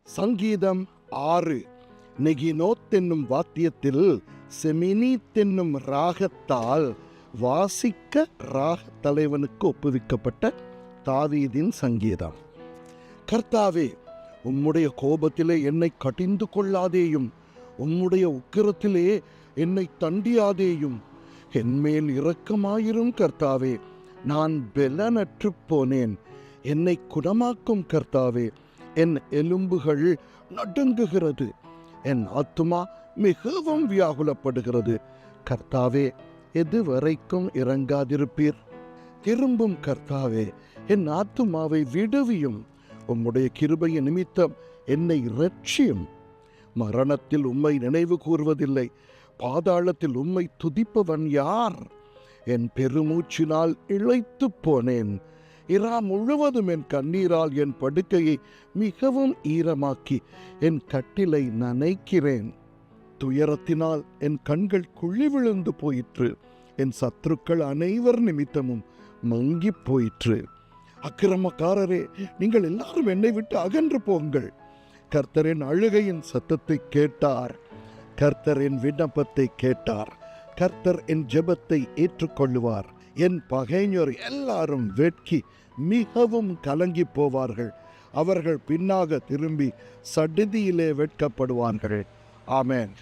சங்கீதம் 6. நெகினோத் என்னும் வாத்தியத்தில் செமினீத் என்னும் ராகத்தால் வாசிக்க ராக தலைவனுக்கு ஒப்புவிக்கப்பட்ட தாவீதின் சங்கீதம். கர்த்தாவே, உம்முடைய கோபத்திலே என்னை கடிந்து கொள்ளாதேயும், உம்முடைய உக்கிரத்திலே என்னை தண்டியாதேயும். என்மேல் இரக்கமாயிரும் கர்த்தாவே, நான் பெலனற்று போனேன். என்னை குணமாக்கும் கர்த்தாவே, என் எலும்புகள் நடுங்குகிறது, என் ஆத்துமா மிகவும் வியாகுலப்படுகிறது. கர்த்தாவே, எதுவரைக்கும் இறங்காதிருப்பீர்? திரும்பும் கர்த்தாவே, என் ஆத்துமாவை விடுவியும். உம்முடைய கிருபையின் நிமித்தம் என்னை இரட்சியும். மரணத்தில் உம்மை நினைவு கூர்வதில்லை, பாதாளத்தில் உம்மை துதிப்பவன் யார்? என் பெருமூச்சினால் இளைத்து போனேன். இரா முழுவதும் என் கண்ணீரால் என் படுக்கையை மிகவும் ஈரமாக்கி என் கட்டிலை நனைக்கிறேன். துயரத்தினால் என் கண்கள் குழி விழுந்து போயிற்று. என் சத்துருக்கள் அனைவர் நிமித்தமும் மங்கி போயிற்று. அக்கிரமக்காரரே, நீங்கள் எல்லாரும் என்னை விட்டு அகன்று போங்கள். கர்த்தரின் அழுகையின் சத்தத்தை கேட்டார். கர்த்தர் என் விண்ணப்பத்தை கேட்டார். கர்த்தர் என் ஜெபத்தை ஏற்றுக்கொள்ளுவார். என் பகைஞர் எல்லாரும் வெட்கி மிகவும் கலங்கி போவார்கள். அவர்கள் பின்னாக திரும்பி சடிதியிலே வெட்கப்படுவார்கள். ஆமென்.